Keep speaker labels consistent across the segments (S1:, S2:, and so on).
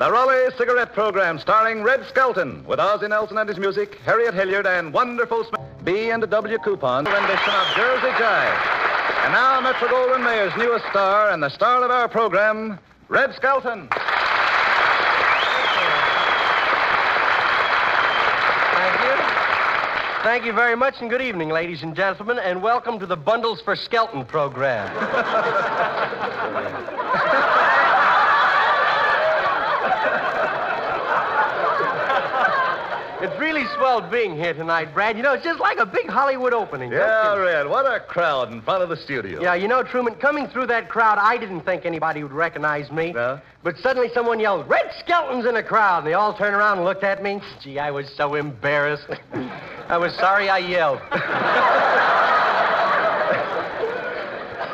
S1: The Raleigh Cigarette Program starring Red Skelton with Ozzie Nelson and his music, Harriet Hilliard and wonderful B and W coupons, rendition of Jersey Jive. And now Metro-Goldwyn-Mayer's newest star and the star of our program, Red Skelton.
S2: Thank you very much, and good evening, ladies and gentlemen, and welcome to the Bundles for Skelton program. It's really swell being here tonight, Brad. You know, it's just like a big Hollywood opening.
S1: Yeah, Red, what a crowd in front of the studio.
S2: Yeah, you know, Truman, coming through that crowd, I didn't think anybody would recognize me.
S1: No?
S2: But suddenly someone yelled, "Red Skelton's in the crowd," and they all turned around and looked at me. Gee, I was so embarrassed. I was sorry I yelled.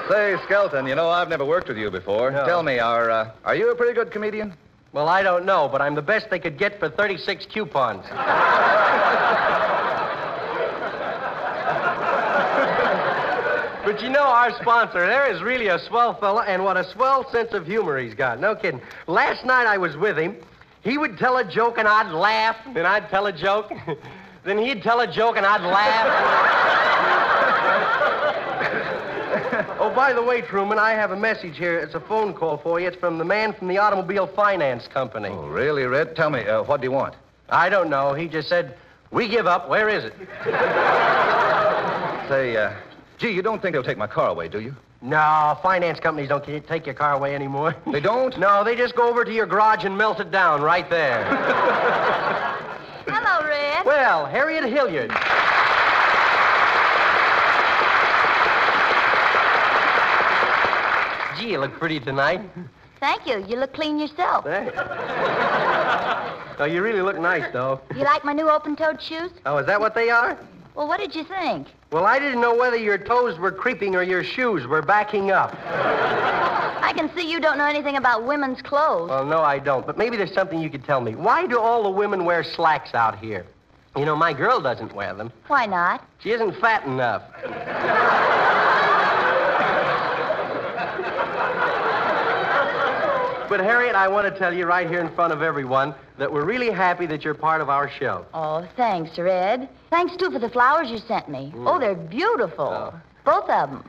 S1: Say, Skelton, you know, I've never worked with you before.
S2: No.
S1: Tell me, are you a pretty good comedian?
S2: Well, I don't know, but I'm the best they could get for 36 coupons. But you know, our sponsor there is really a swell fella, and what a swell sense of humor he's got. No kidding. Last night I was with him. He would tell a joke, and I'd laugh, and I'd tell a joke. Then he'd tell a joke, and I'd laugh. Oh, by the way, Truman, I have a message here. It's a phone call for you. It's from the man from the Automobile Finance Company.
S1: Oh, really, Red? Tell me, what do you want?
S2: I don't know. He just said, "We give up. Where is it?"
S1: Say, gee, you don't think they'll take my car away, do you?
S2: No, finance companies don't take your car away anymore.
S1: They don't?
S2: No, they just go over to your garage and melt it down right there.
S3: Hello, Red.
S2: Well, Harriet Hilliard. Gee, you look pretty tonight.
S3: Thank you. You look clean yourself.
S2: Thanks. Oh, you really look nice, though.
S3: You like my new open-toed shoes?
S2: Oh, is that what they are?
S3: Well, what did you think?
S2: Well, I didn't know whether your toes were creeping or your shoes were backing up.
S3: I can see you don't know anything about women's clothes.
S2: Well, no, I don't. But maybe there's something you could tell me. Why do all the women wear slacks out here? You know, my girl doesn't wear them.
S3: Why not?
S2: She isn't fat enough. But, Harriet, I want to tell you right here in front of everyone that we're really happy that you're part of our show.
S3: Oh, thanks, Red. Thanks, too, for the flowers you sent me. Oh, they're beautiful.
S2: Oh.
S3: Both of them.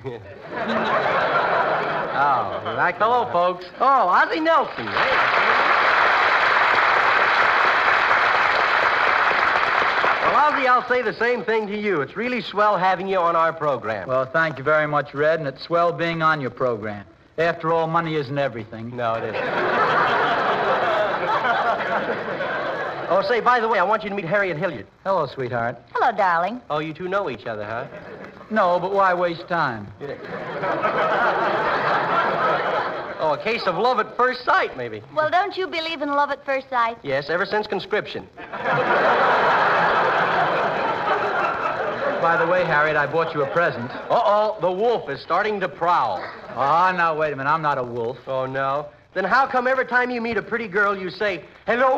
S2: Oh, like, hello, folks. Oh, Ozzie Nelson. Hey. Well, Ozzie, I'll say the same thing to you. It's really swell having you on our program.
S4: Well, thank you very much, Red, and it's swell being on your program. After all, money isn't everything.
S2: No, it isn't. Oh, say, by the way, I want you to meet Harriet Hilliard.
S4: Hello, sweetheart.
S3: Hello, darling.
S2: Oh, you two know each other, huh?
S4: No, but why waste time?
S2: Oh, a case of love at first sight, maybe.
S3: Well, don't you believe in love at first sight?
S2: Yes, ever since conscription.
S4: By the way, Harriet, I bought you a present.
S2: Uh-oh, the wolf is starting to prowl.
S4: Oh, now, wait a minute. I'm not a wolf.
S2: Oh, no? Then how come every time you meet a pretty girl, you say, "Hello"?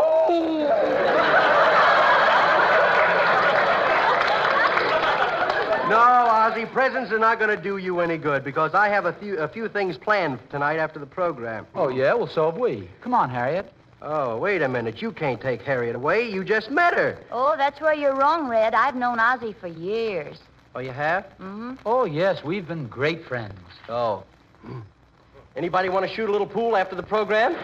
S2: No, Ozzie, presents are not going to do you any good because I have a few things planned tonight after the program.
S4: Oh, yeah? Well, so have we. Come on, Harriet.
S2: Oh, wait a minute. You can't take Harriet away. You just met her.
S3: Oh, that's where you're wrong, Red. I've known Ozzie for years.
S2: Oh, you have?
S3: Mm-hmm.
S4: Oh, yes. We've been great friends.
S2: Oh. Anybody want to shoot a little pool after the program?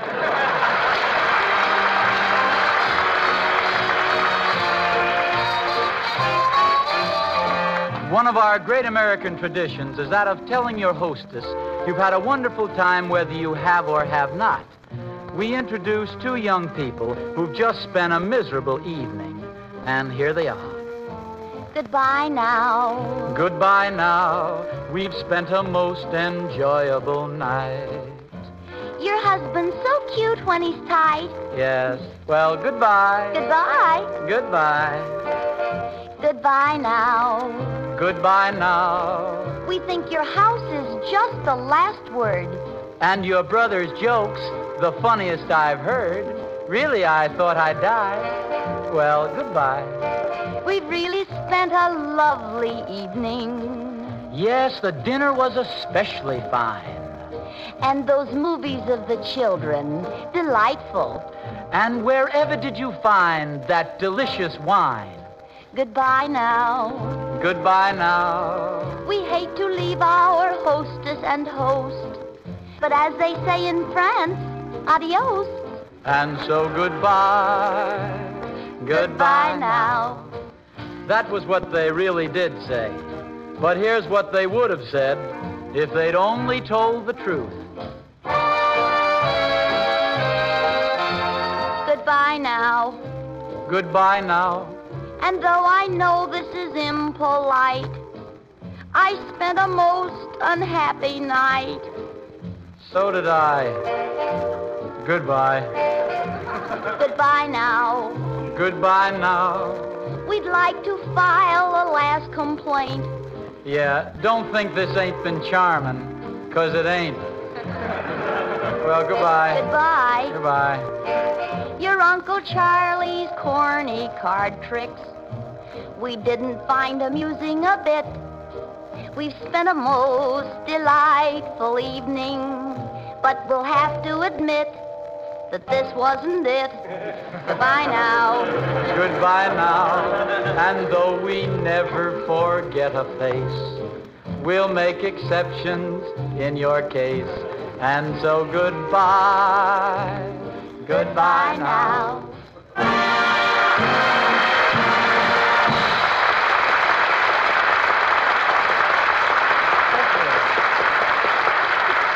S4: One of our great American traditions is that of telling your hostess you've had a wonderful time whether you have or have not. We introduce two young people who've just spent a miserable evening, and here they are.
S3: Goodbye now.
S4: Goodbye now. We've spent a most enjoyable night.
S3: Your husband's so cute when he's tight.
S4: Yes. Well, goodbye.
S3: Goodbye.
S4: Goodbye.
S3: Goodbye now.
S4: Goodbye now.
S3: We think your house is just the last word.
S4: And your brother's jokes, the funniest I've heard. Really, I thought I'd die. Well, goodbye.
S3: We've really spent a lovely evening.
S4: Yes, the dinner was especially fine.
S3: And those movies of the children, delightful.
S4: And wherever did you find that delicious wine?
S3: Goodbye now.
S4: Goodbye now.
S3: We hate to leave our hostess and host. But as they say in France, adios.
S4: And so goodbye. Goodbye
S3: now.
S4: That was what they really did say. But here's what they would have said if they'd only told the truth.
S3: Goodbye now.
S4: Goodbye now.
S3: And though I know this is impolite, I spent a most unhappy night.
S4: So did I. Goodbye.
S3: Goodbye now.
S4: Goodbye now.
S3: We'd like to file a last complaint.
S4: Yeah, don't think this ain't been charming, 'cause it ain't. Well, goodbye.
S3: Goodbye.
S4: Goodbye.
S3: Your Uncle Charlie's corny card tricks we didn't find amusing a bit. We've spent a most delightful evening, but we'll have to admit that this wasn't it. Goodbye now.
S4: Goodbye now. And though we never forget a face, we'll make exceptions in your case. And so goodbye. Goodbye now.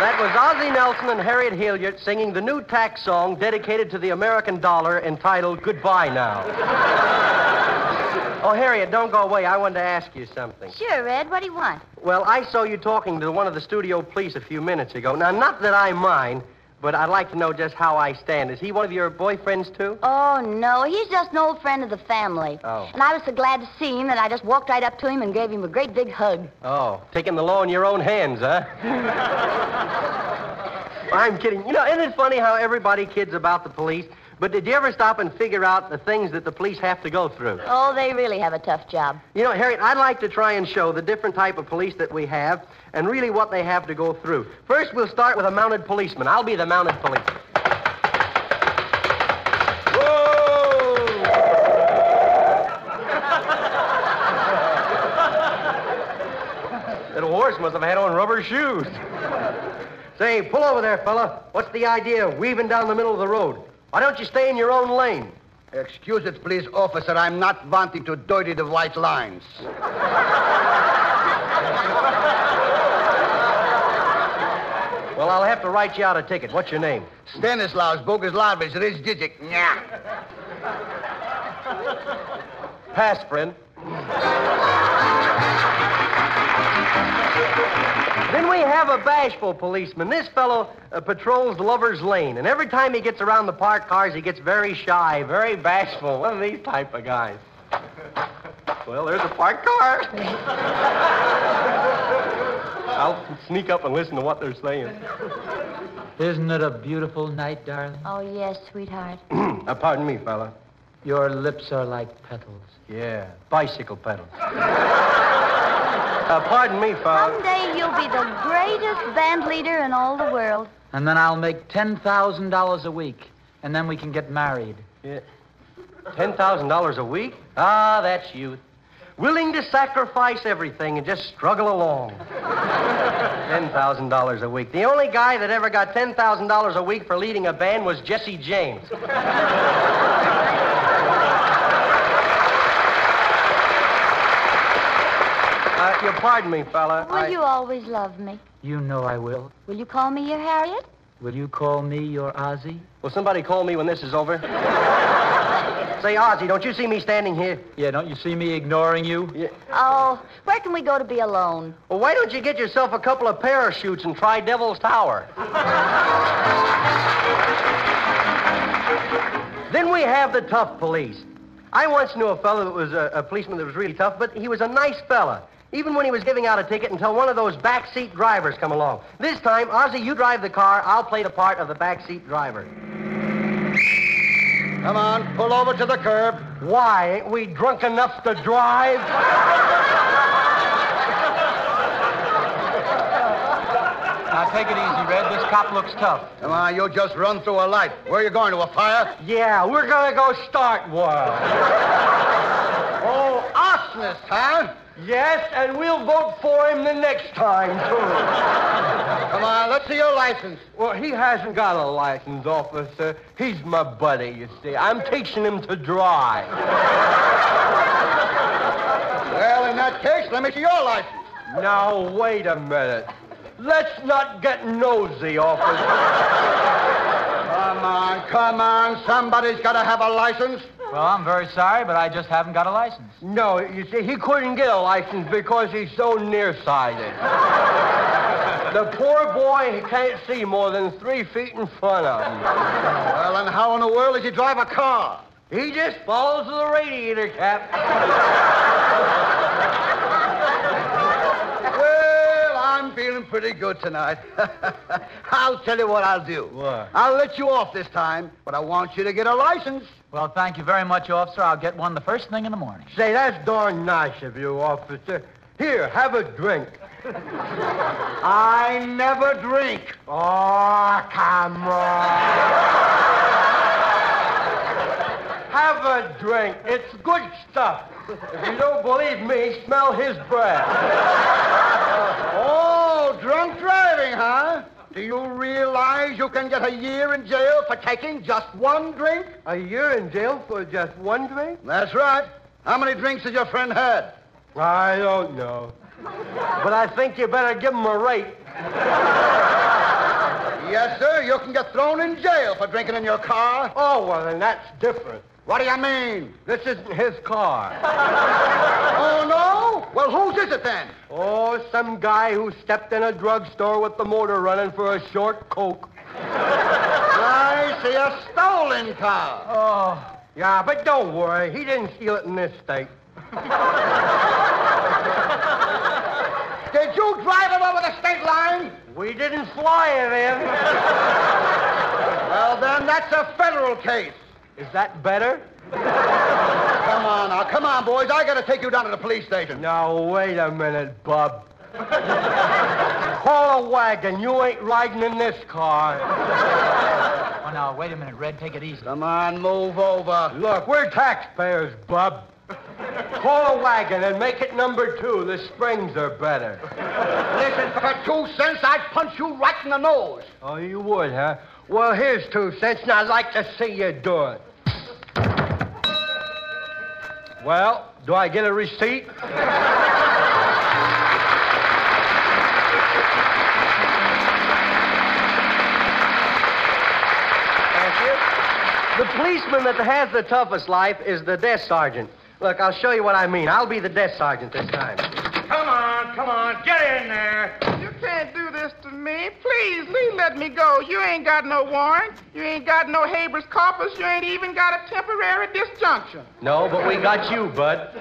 S2: That was Ozzie Nelson and Harriet Hilliard singing the new tax song dedicated to the American dollar entitled Goodbye Now. Oh, Harriet, don't go away. I wanted to ask you something.
S3: Sure, Red. What do you want?
S2: Well, I saw you talking to one of the studio police a few minutes ago. Now, not that I mind, but I'd like to know just how I stand. Is he one of your boyfriends, too?
S3: Oh, no. He's just an old friend of the family.
S2: Oh.
S3: And I was so glad to see him that I just walked right up to him and gave him a great big hug.
S2: Oh, taking the law in your own hands, huh? I'm kidding. You know, isn't it funny how everybody kids about the police? But did you ever stop and figure out the things that the police have to go through?
S3: Oh, they really have a tough job.
S2: You know, Harriet, I'd like to try and show the different type of police that we have and really what they have to go through. First, we'll start with a mounted policeman. I'll be the mounted policeman. Whoa! Little horse must have had on rubber shoes. Say, pull over there, fella. What's the idea of weaving down the middle of the road? Why don't you stay in your own lane?
S5: Excuse it, please, officer. I'm not wanting to dirty the white lines.
S2: Well, I'll have to write you out a ticket. What's your name?
S5: Stanislaus Boguslavich Rizdijic. Nya.
S2: Pass, friend. Then we have a bashful policeman. This fellow patrols Lover's Lane, and every time he gets around the parked cars, he gets very shy, very bashful. One of these type of guys. Well, there's a parked car. I'll sneak up and listen to what they're saying.
S4: Isn't it a beautiful night, darling?
S3: Oh, yes, sweetheart.
S2: Pardon me, fella.
S4: Your lips are like petals.
S2: Yeah, bicycle pedals. Pardon me, fella.
S3: Someday you'll be the greatest band leader in all the world.
S4: And then I'll make $10,000 a week, and then we can get married.
S2: Yeah. $10,000 a week? Ah, that's youth. Willing to sacrifice everything and just struggle along. $10,000 a week. The only guy that ever got $10,000 a week for leading a band was Jesse James. You pardon me, fella.
S3: Will you always love me?
S4: You know I will.
S3: Will you call me your Harriet?
S4: Will you call me your Ozzie?
S2: Will somebody call me when this is over? Say, Ozzie, don't you see me standing here?
S4: Yeah, don't you see me ignoring you?
S2: Yeah.
S3: Oh, where can we go to be alone?
S2: Well, why don't you get yourself a couple of parachutes and try Devil's Tower? Then we have the tough police. I once knew a fellow that was a policeman that was really tough, but he was a nice fella. Even when he was giving out a ticket until one of those backseat drivers come along. This time, Ozzie, you drive the car. I'll play the part of the backseat driver.
S5: Come on, pull over to the curb.
S2: Why? Ain't we drunk enough to drive?
S4: Now, take it easy, Red. This cop looks tough.
S5: Come on, you just run through a light. Where are you going, to a fire?
S2: Yeah, we're gonna go start one.
S5: Oh, arsonist, huh?
S2: Yes, and we'll vote for him the next time, too.
S5: Come on, let's see your license.
S2: Well, he hasn't got a license, officer. He's my buddy, you see. I'm teaching him to drive.
S5: Well, in that case, let me see your license.
S2: Now, wait a minute. Let's not get nosy, officer.
S5: Come on. Somebody's got to have a license.
S4: Well, I'm very sorry, but I just haven't got a license.
S2: No, you see, he couldn't get a license because he's so nearsighted. The poor boy, he can't see more than 3 feet in front of him.
S5: Well, and how in the world does he drive a car?
S2: He just follows the radiator cap.
S5: Well, I'm feeling pretty good tonight. I'll tell you what I'll do.
S2: What?
S5: I'll let you off this time, but I want you to get a license.
S4: Well, thank you very much, officer. I'll get one the first thing in the morning.
S2: Say, that's darn nice of you, officer. Here, have a drink.
S5: I never drink.
S2: Oh, come on. Have a drink. It's good stuff. If you don't believe me, smell his breath.
S5: Oh, drunk driving, huh? Do you realize you can get a year in jail for taking just one drink?
S2: A year in jail for just one drink?
S5: That's right. How many drinks has your friend had?
S2: I don't know. But I think you better give him a rate.
S5: Yes, sir. You can get thrown in jail for drinking in your car.
S2: Oh, well, then that's different.
S5: What do you mean?
S2: This isn't his car.
S5: Oh, no? Well, whose is it then?
S2: Oh, some guy who stepped in a drugstore with the motor running for a short Coke.
S5: I see, a stolen car.
S2: Oh, yeah, but don't worry. He didn't steal it in this state.
S5: Did you drive it over the state line?
S2: We didn't fly it in.
S5: Well, then, that's a federal case.
S2: Is that better?
S5: Come on now. Come on, boys. I got to take you down to the police station.
S2: Now, wait a minute, bub. Call a wagon. You ain't riding in this car.
S4: Oh, now, wait a minute, Red. Take it easy.
S5: Come on, move over.
S2: Look, we're taxpayers, bub. Call a wagon and make it number 2. The springs are better.
S5: Listen, for 2 cents, I'd punch you right in the nose.
S2: Oh, you would, huh? Well, here's 2 cents, and I'd like to see you do it. Well, do I get a receipt? Thank you. The policeman that has the toughest life is the desk sergeant. Look, I'll show you what I mean. I'll be the desk sergeant this time.
S6: Come on, get in there. You can't do this to me. Please let me go. You ain't got no warrant. You ain't got no habeas corpus. You ain't even got a temporary disjunction.
S2: No, but we got you, bud.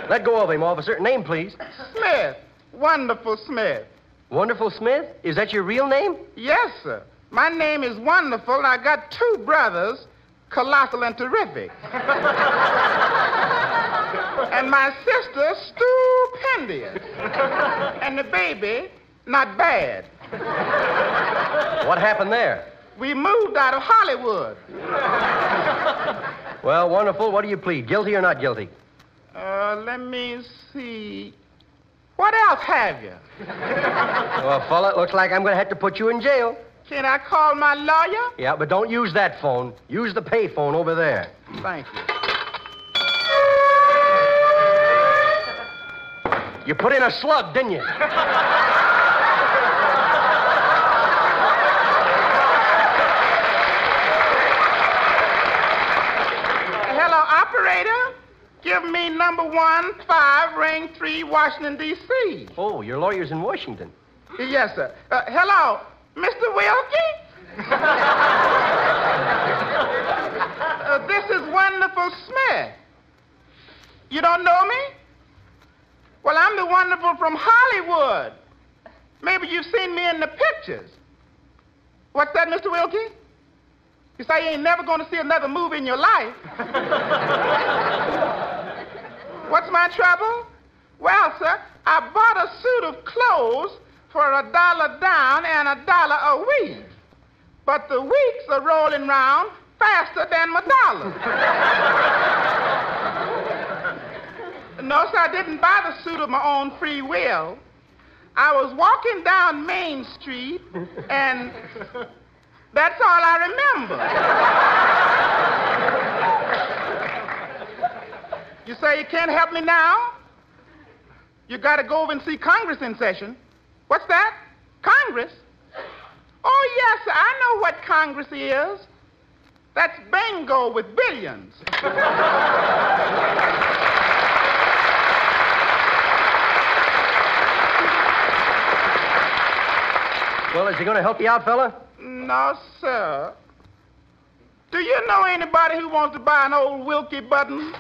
S2: Let go of him, officer. Name, please.
S6: Smith. Wonderful Smith.
S2: Wonderful Smith? Is that your real name?
S6: Yes, sir. My name is Wonderful, and I got 2 brothers, Colossal and Terrific. And my sister, Stupendous. And the baby, Not Bad.
S2: What happened there?
S6: We moved out of Hollywood.
S2: Well, Wonderful, what do you plead? Guilty or not guilty?
S6: Let me see. What else have you?
S2: Well, fella, it looks like I'm going to have to put you in jail.
S6: Can I call my lawyer?
S2: Yeah, but don't use that phone. Use the pay phone over there.
S6: Thank you.
S2: You put in a slug, didn't you?
S6: Hello, operator. Give me number 15, ring 3, Washington, D.C.
S2: Oh, your lawyer's in Washington.
S6: Yes, sir. Hello, Mr. Wilkie? This is Wonderful Smith. You don't know me? Well, I'm the Wonderful from Hollywood. Maybe you've seen me in the pictures. What's that, Mr. Wilkie? You say you ain't never going to see another movie in your life. What's my trouble? Well, sir, I bought a suit of clothes for $1 down and $1 a week. But the weeks are rolling round faster than my dollar. No, sir, I didn't buy the suit of my own free will. I was walking down Main Street, and that's all I remember. You say you can't help me now? You got to go over and see Congress in session. What's that? Congress? Oh, yes, sir, I know what Congress is. That's bingo with billions.
S2: Well, is he going to help you out, fella?
S6: No, sir. Do you know anybody who wants to buy an old Wilkie button?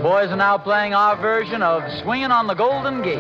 S4: Boys are now playing our version of Swinging on the Golden Gate.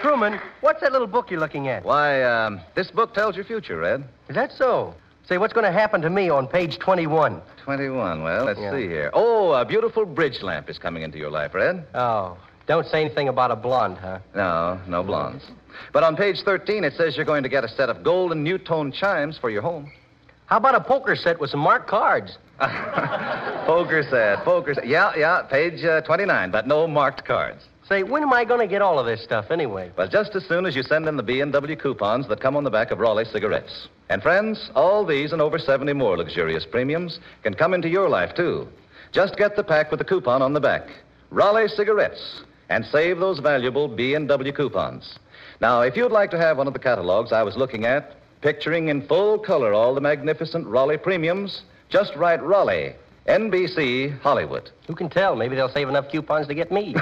S2: Truman, what's that little book you're looking at?
S1: Why, this book tells your future, Red.
S2: Is that so? Say, what's going to happen to me on page 21?
S1: 21, well, let's see here. Oh, a beautiful bridge lamp is coming into your life, Red.
S2: Oh, don't say anything about a blonde, huh?
S1: No, no blondes. But on page 13, it says you're going to get a set of gold and new-tone chimes for your home.
S2: How about a poker set with some marked cards?
S1: Poker set. Yeah, page 29, but no marked cards.
S2: Say, when am I going to get all of this stuff anyway?
S1: Well, just as soon as you send in the B&W coupons that come on the back of Raleigh cigarettes. And friends, all these and over 70 more luxurious premiums can come into your life, too. Just get the pack with the coupon on the back. Raleigh cigarettes. And save those valuable B&W coupons. Now, if you'd like to have one of the catalogs I was looking at, picturing in full color all the magnificent Raleigh premiums, just write Raleigh, NBC, Hollywood.
S2: Who can tell? Maybe they'll save enough coupons to get me.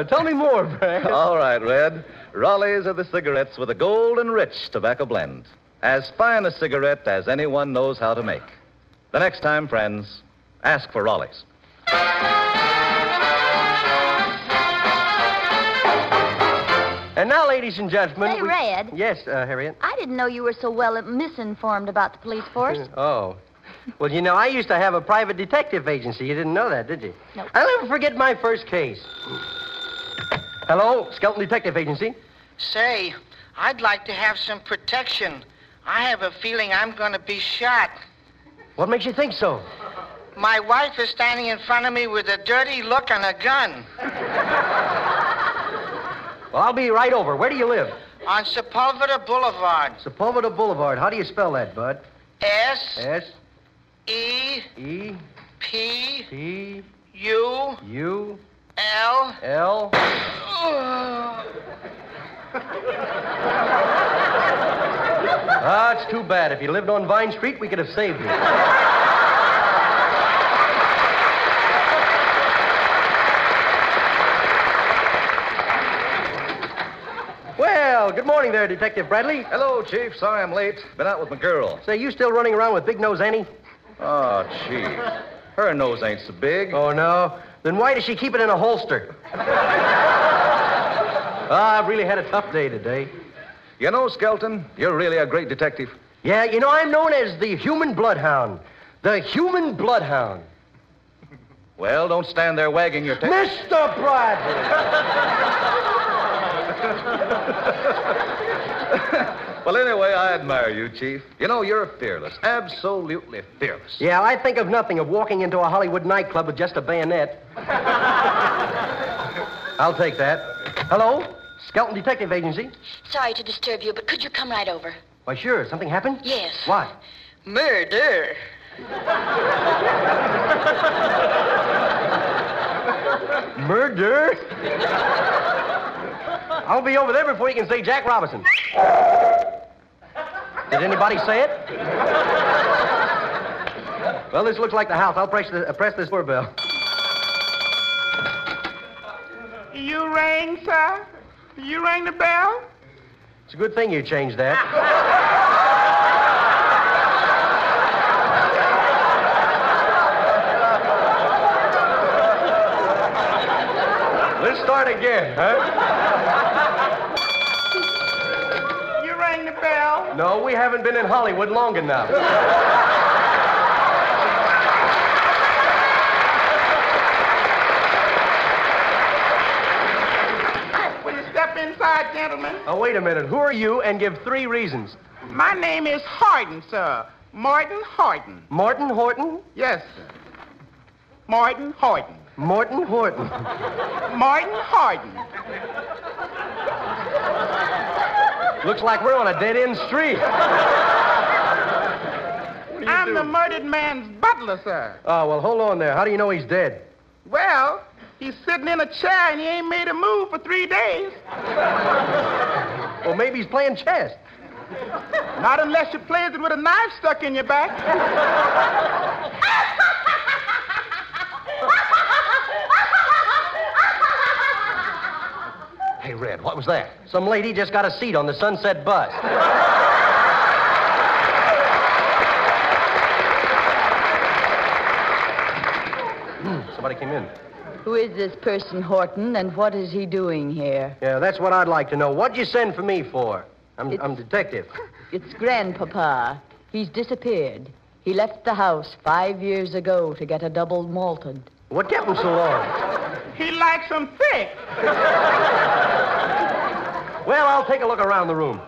S2: Tell me more, Brad.
S1: All right, Red. Raleigh's are the cigarettes with a golden rich tobacco blend. As fine a cigarette as anyone knows how to make. The next time, friends, ask for Raleigh's.
S2: And now, ladies and gentlemen...
S3: Say, Red.
S2: Yes, Harriet?
S3: I didn't know you were so well misinformed about the police force.
S2: Oh. Well, you know, I used to have a private detective agency. You didn't know that, did you?
S3: Nope.
S2: I'll never forget my first case. Hello, Skelton Detective Agency.
S7: Say, I'd like to have some protection. I have a feeling I'm going to be shot.
S2: What makes you think so?
S7: My wife is standing in front of me with a dirty look and a gun.
S2: Well, I'll be right over. Where do you live?
S7: On Sepulveda Boulevard.
S2: Sepulveda Boulevard. How do you spell that, Bud?
S7: S.
S2: S.
S7: E.
S2: E.
S7: P.
S2: P.
S7: U.
S2: U.
S7: L.
S2: L. Ah, it's too bad. If you lived on Vine Street, we could have saved you. Well, good morning there, Detective Bradley.
S1: Hello, Chief. Sorry I'm late. Been out with my girl.
S2: Say, you still running around with Big Nose Annie?
S1: Oh, Chief. Her nose ain't so big.
S2: Oh, no? Then why does she keep it in a holster? I've really had a tough day today.
S1: You know, Skelton, you're really a great detective.
S2: Yeah, you know, I'm known as the human bloodhound. The human bloodhound.
S1: Well, don't stand there wagging your tail.
S2: Mr. Bradley!
S1: Well, anyway, I admire you, Chief. You know, you're fearless. Absolutely fearless.
S2: Yeah, I think of nothing of walking into a Hollywood nightclub with just a bayonet. I'll take that. Hello? Skelton Detective Agency?
S8: Sorry to disturb you, but could you come right over?
S2: Why, sure. Something happened?
S8: Yes.
S2: What?
S7: Murder.
S2: Murder? I'll be over there before you can say Jack Robinson. Did anybody say it? Well, this looks like the house. I'll press this doorbell.
S6: You rang, sir? You rang the bell?
S2: It's a good thing you changed that. Let's start again, huh?
S6: You rang the bell?
S2: No, we haven't been in Hollywood long enough.
S6: Will you step inside, gentlemen?
S2: Oh, wait a minute. Who are you? And give 3 reasons.
S6: My name is Horton, sir. Martin Horton.
S2: Morton Horton?
S6: Yes, sir. Martin Horton.
S2: Morton Horton.
S6: Martin Horton.
S2: Looks like we're on a dead-end street.
S6: I'm the murdered man's butler, sir.
S2: Oh, well, hold on there. How do you know he's dead?
S6: Well, he's sitting in a chair and he ain't made a move for 3 days.
S2: Well, maybe he's playing chess.
S6: Not unless you plays it with a knife stuck in your back.
S2: Hey, Red, what was that? Some lady just got a seat on the Sunset bus. Somebody came in.
S9: Who is this person, Horton, and what is he doing here?
S2: Yeah, that's what I'd like to know. What'd you send for me for? I'm detective.
S9: It's Grandpapa. He's disappeared. He left the house 5 years ago to get a double malted.
S2: What kept him so long?
S6: He likes them thick.
S2: Well, I'll take a look around the room.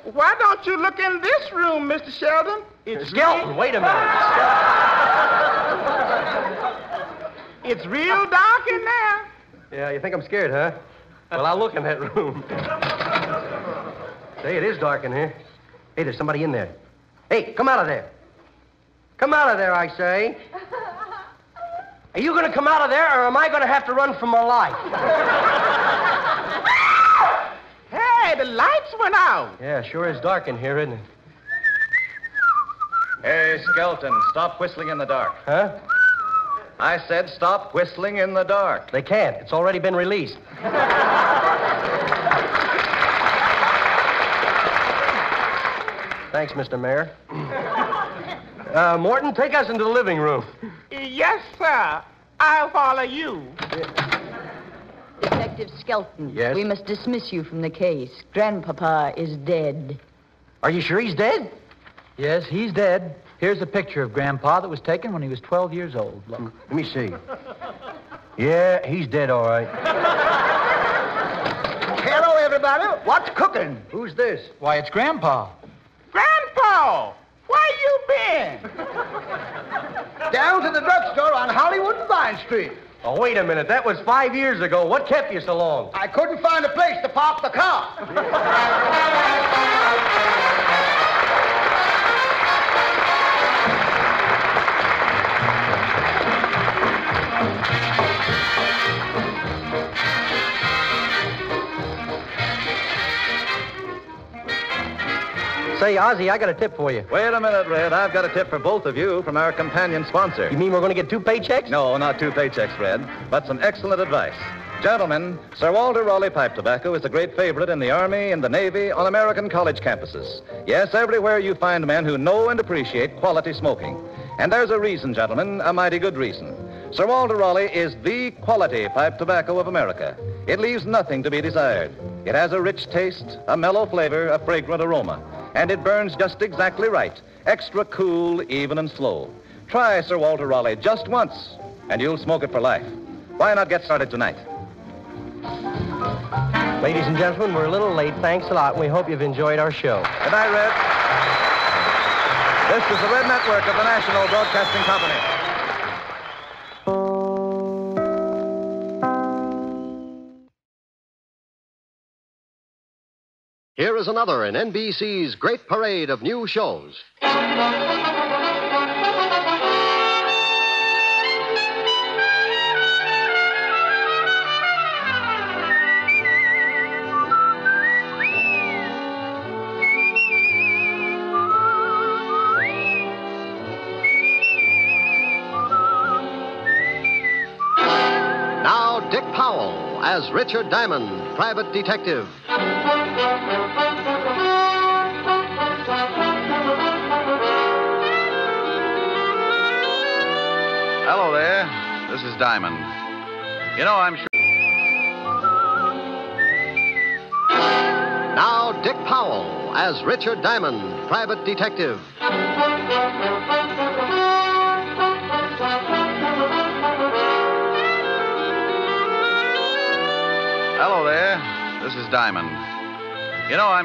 S6: Why don't you look in this room, Mr. Sheldon?
S2: Skelton, wait a minute.
S6: It's real dark in there.
S2: Yeah, you think I'm scared, huh? Well, I'll look in that room. Say, it is dark in here. Hey, there's somebody in there. Hey, come out of there. Come out of there, I say. Are you going to come out of there, or am I going to have to run for my life?
S6: Hey, the lights went out.
S2: Yeah, sure is dark in here, isn't it?
S1: Hey, Skelton, stop whistling in the dark.
S2: Huh?
S1: I said stop whistling in the dark.
S2: They can't. It's already been released. Thanks, Mr. Mayor. Morton, take us into the living room.
S6: Yes, sir. I'll follow you.
S9: Detective Skelton.
S2: Yes?
S9: We must dismiss you from the case. Grandpapa is dead.
S2: Are you sure he's dead?
S4: Yes, he's dead. Here's a picture of Grandpa that was taken when he was 12 years old. Look.
S2: Let me see. Yeah, he's dead, all right.
S5: Hello, everybody. What's cooking?
S2: Who's this?
S4: Why, it's Grandpa.
S6: Grandpa, where you been?
S5: Down to the drugstore on Hollywood and Vine Street.
S2: Oh, wait a minute. That was 5 years ago. What kept you so long?
S5: I couldn't find a place to park the car.
S2: Say, Ozzy, I got a tip for you.
S1: Wait a minute, Red. I've got a tip for both of you from our companion sponsor.
S2: You mean we're going to get 2 paychecks?
S1: No, not 2 paychecks, Red, but some excellent advice. Gentlemen, Sir Walter Raleigh pipe tobacco is a great favorite in the Army, in the Navy, on American college campuses. Yes, everywhere you find men who know and appreciate quality smoking. And there's a reason, gentlemen, a mighty good reason. Sir Walter Raleigh is the quality pipe tobacco of America. It leaves nothing to be desired. It has a rich taste, a mellow flavor, a fragrant aroma. And it burns just exactly right. Extra cool, even and slow. Try Sir Walter Raleigh just once, and you'll smoke it for life. Why not get started tonight?
S2: Ladies and gentlemen, we're a little late. Thanks a lot, and we hope you've enjoyed our show.
S1: Good night, Red. This is the Red Network of the National Broadcasting Company.
S10: Here is another in NBC's great parade of new shows. Now, Dick Powell as Richard Diamond, private detective.
S11: Hello there. This is Diamond. You know, I'm sure.
S10: Now, Dick Powell as Richard Diamond, private detective.
S11: Hello there. This is Diamond. You know, I'm